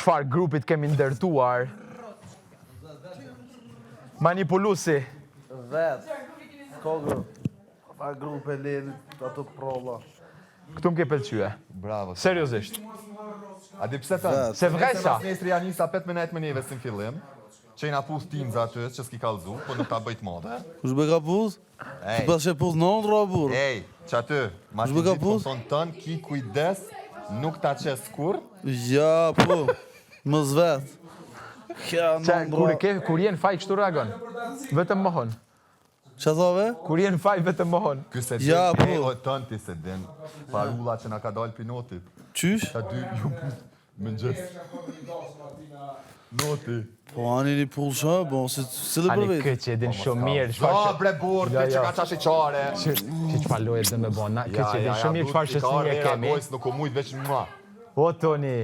çfarë grupit kemi ndërtuar. Manipulusi. Vet. Kogru. Pa grupe lirit ato prolla. Këtu më ke pëlqye. Bravo. Seriozisht. A di pse thënë? Se vresha. Nesër janë nisa 5 minutë me neve si në fillim. Që i na pus timza aty, që s'ki kallzu, po nuk ta bëjt modë. Kush be ka pus? Ti pas e pus non robur. Ej, që aty, ma Kush ti be ka gjithë pus? konton tën, ki kujdes, nuk ta qes kur. Ja, po. Më zvet. Kja non Kur jenë faj kështu reagon. Vetëm mohon. Qa thove? Kur jenë faj vetëm mohon. Ky se Ja, din, po. o tën ti se din. Parulla që na ka dalë pinotit. Qysh? Ta dy ju më njës. Noti. Po ani një pull shë, bo, se dhe për Ani vetë. këtë që edin shumë mirë. Za, bre burë, ti që ka qashi qare. Që çfarë loje dhe me bona. Këtë që edin shumë mirë çfarë shësnije kemi. Nuk o mujt veç mua. O, Toni.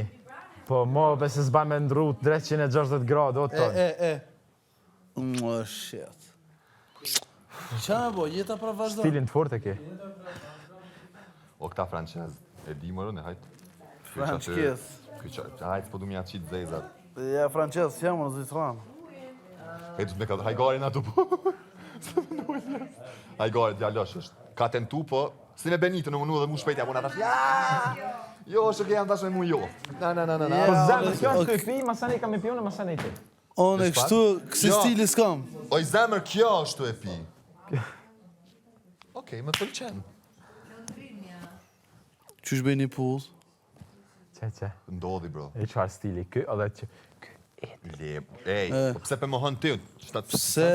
Po, mo, se s'ba me ndru 360 gradë, o, Toni. Më, shit. Qa me bo, jeta pra vazhdo? Stilin të fort e ke. O këta franqez, e di mërën e hajt. Franqez. Hajt, s'po du mja qitë zezat. Ja, Franqez, s'jam në Zvicran. E du të me ka hajgarin ato po. Hajgarit, ja lësh është. Ka tentu po, si me Benito në mënu dhe mu shpejtja, po në tash, jo, është ke jam tash me mu jo. Na. Po zemë, kjo është këj pi, masani kam e pionë, masani ti. One, kështu, kësi stili s'kam. Oj zemër, kjo është e pi. Okej, më pëlqen. Qysh bëj një pull? Që. Ndodhi, bro. E çfarë stili kë, edhe që... Le, ej, po pse pe më hën ti? Pse,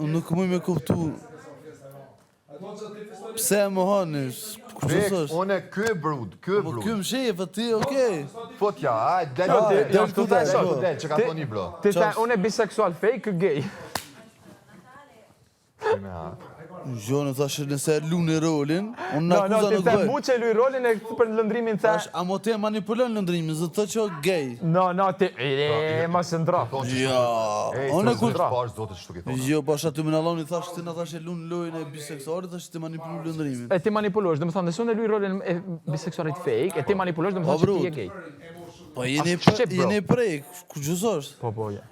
nuk muj me kuptu. Pse më hënë? Bek, one kë brud. Po kë më shef, ti, okej. Fot ja, hajt, del këtu del, që ka thoni, bro. Ti ta, unë e biseksual fej, kë gej. Gjonë, thashë nëse lu në rolin, unë në No, akuza ti nuk ta bëj. mu që luj rolin e për lëndrimin të... Thash, a mo te manipulon lëndrimin, zë të që gej. No, ti... ma së ndra. Ja, unë e kur... Pash zotë që shtu ke thonë. Jo, pash aty me në loni, thash, ti në thash e lu në lojnë e biseksualit, thash ti manipulu lëndrimin. E ti manipulosh, dhe më thonë, nësë unë e luj rolin e biseksualit fake, e ti manipulosh, dhe më thonë që ti e gej. Po jeni prej, ku gjëzosh? Po, ja.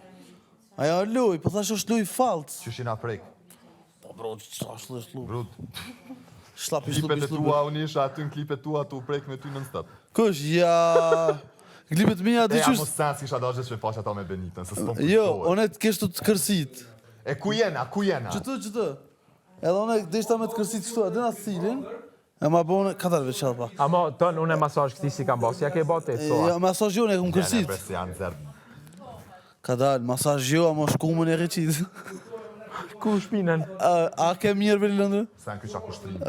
Aja luj, po thash është luj falt. Qysh i na prek. Po bro, që është luj shlu. Brud. Shlapi Klipet e tua unë isha aty në klipet tua tu prek me ty në stop. Kush, ja... Klipet mija, di Ja, qështë... mos sens kisha dashje që pash ata me Benitën, se s'po Jo, one të keshtu të kërsit. E ku jena? Qëtë? Edhe one deshta me të kërsit qëtu, edhe nga cilin, e ma bo une 4 veçat pa. Amo, tonë, unë e masaj këti si kam bas, ja ke bote, Ja, masaj jo, ne këm kërsit. Jene, se janë zerë. Ka dal, masaj jo, amo shkumën e reqit. Ku shpinën? A ke mirë për lëndrë? Sen ky qa kushtrim.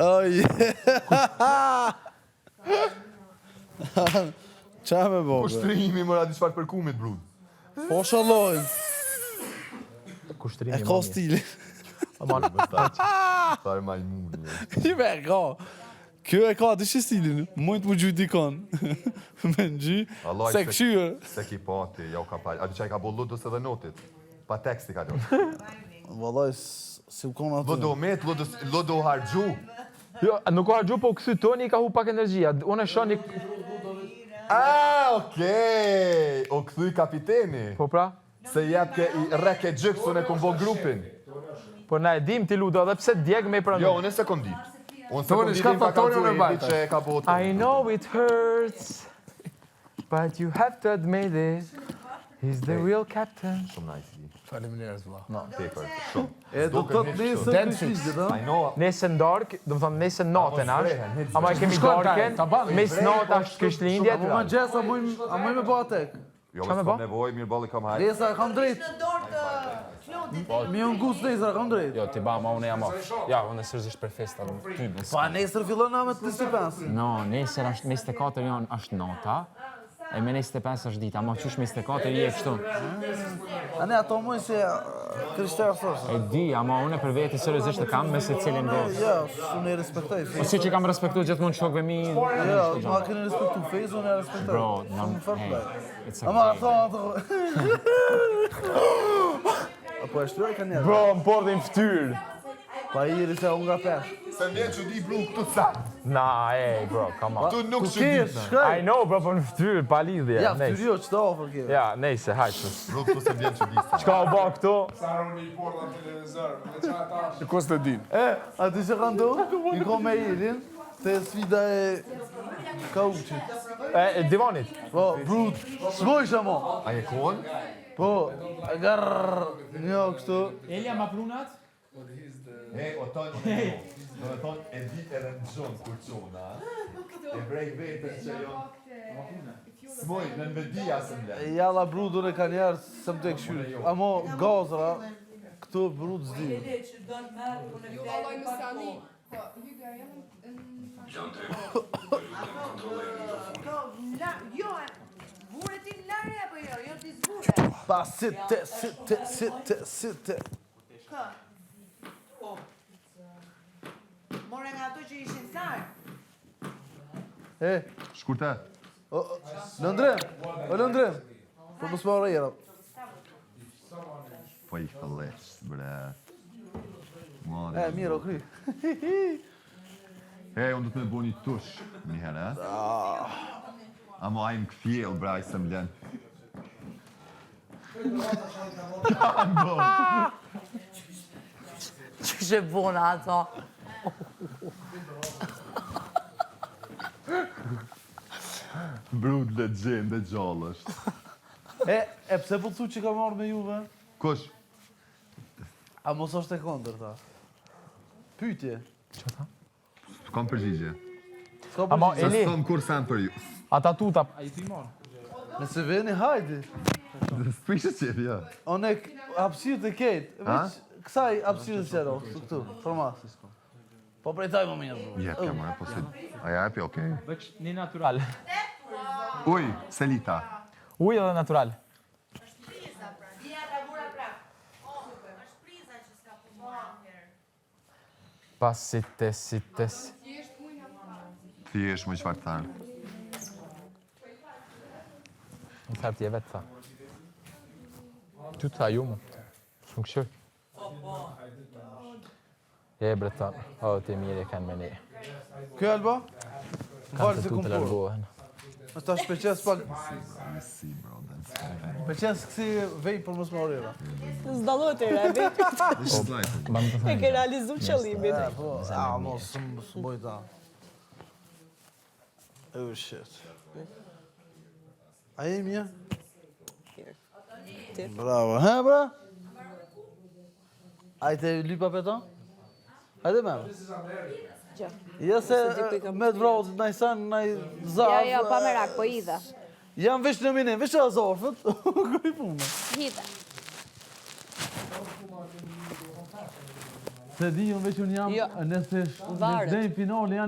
Qa me bo? Kushtrimi mëra di qfar për kumit, brud. Po shalojnë, Kushtrimi e ka stili. Thare majmuni. I me ka. Kjo e ka, di që stilin, mujtë më gjujt dikon. Me në gjy, se këshyër. Se ki pati, ja u ka pali. A di që i ka bo ludus edhe notit? Pa teksti ka do. Vallaj, si u kona atë. Lodomet, lodo hargju. Jo, nuk ka hargju, po kësy Toni ka hu pak energjia. Unë e shoni... Okej. O këthuj kapiteni. Po pra? Se jep ke i reke gjyksun e kumbo grupin. Po na e dim ti ludo, dhe pse djeg me i pranu? Jo, unë se kom dit. Unë se kom Toni, dit shka im ka fa Toni, kalzu unë e e bajta. dit që e ka botë. I know it hurts, but you have to admit it. He's the real captain. Shumë nice. Faleminderit vëlla. No, tepër, shumë. E do të të nesër Dance kështigje, da? I know. Nesër ndark, do më thonë nesër natën ashtë, ama e kemi Shkon darken, ta ban, mes natë ashtë Krishtlindjet. Po ma gjes, a muj me bo atek. Jo, Qa me më bo? s'kom nevoj, mirë balli kam hajt. Desa, kam drejt. Mi unë gusë desa, kam drejt. Jo, ti ba, ma unë jam off. Ja, unë e sërzisht për festa, ty bës. Pa nesër fillon na me të 25. No, nesër është 24 janë është nota, e me 25 është dita, ma qysh 24 je kështu. A ne ato muj se krishterë thosë. E di, ama unë për veti seriozisht e kam me se cilin do. Ja, unë e respektoj. Po si që kam respektu gjithmonë shokve mi... Ja, ma keni respektu fejzë, unë e respektoj. Bro, Hey, it's ama okay. ato... Apo e shtruar ka njerë? Bro, më por dhe më ftyrë. Pa iri se unë nga pesh. Se vjen që di blu këtu sa. Nah, hey bro, come on. Tu nuk Tu që di. kesh, shkaj. I know, bro, po në fytyrë, pa lidhje. Ja, nejse. fytyrio që të ofër kje. Ja, nejse, hajtë. Blu këtu se vjen që di sa. Çka u bë këtu? Kos të din. A ti që kanë do? I ko me Ilin, te sfida e kauqit. E divanit. Po, brut, s'mojsh mo. A je kon? Po, garrrr, një kështu. Elia ma prunat? E, o tonë, do me thonë, e di e rëndëgjon kur qona. E brej vetës që jo. Smoj, në nëvedia se mle. Jalla brudur e ka njerë se më të këshyri. Amo gazra, këtu brut s'di. Jo, vallaj në sani. Po, Hyga, Jo, vure ti larë apo jo? Jo ti zvure. Pa, site. Kë? More nga ato që ishin sarë. E, Shkurte. Lëndrem, o Lëndrem. Po më s'ma rejera. Po i këllesh, bre. E, mirë, o kry. E, unë do të me bo një tush, një herë, Amo ajmë këfjell, bre, ajë se mlen. Që shë bona ato? Brut legend dhe gjallë është. E pse po thu që ka marrë me juve? Kush? A mos është e kondër, ta? Pytje. Kam përgjigje. Ska Ama përgjigje. Se Eli, s'kom kur sen për ju. ata tuta. A i ti marë? Nëse veni, hajdi. S'prishë qef, ja. One hapsirë të ketë. Ha? Kësaj hapsirë të qero, këtu, formasis. Po prej taj më mirë. Jep, ja, mora, po se... A jepi, okej. Veç një natural. Uj, Selita. Ujë edhe natural. Dija ta vura prap. Është priza që s'ka punuar. Pas sites. Ti esh më qëfar të tharë. Në thërë t'je vetë, tha. Ty të tha ju mu. Shumë këshër. Je bre ta. O, ti mirë e kanë me ne. Kjo Alba? Më falë Kanë se të tu kom të por. largohen. Mës ta shpeqes pak. Si, bro, dhe Peqes kësi vej për mos më orera. S'dallohet e revi, Dhe slajtë. Ma më të e thënë. ke realizu qëllimin. E, po, a, mos, s'mboj ta. Oh, shit. A jemi ja? Ti. Bravo, he, bra? Ajte lypa për ta? Ajde me më. Gjë. Ja se di ku i kam me të vrautit na i san, na i zavë. Jo, pa merak, po idha. Jam veç në minim, veç e azorfët. Kërë i punë. Hidhe. Se di, unë veç unë jam, Jo. nëse Varet. në finale janë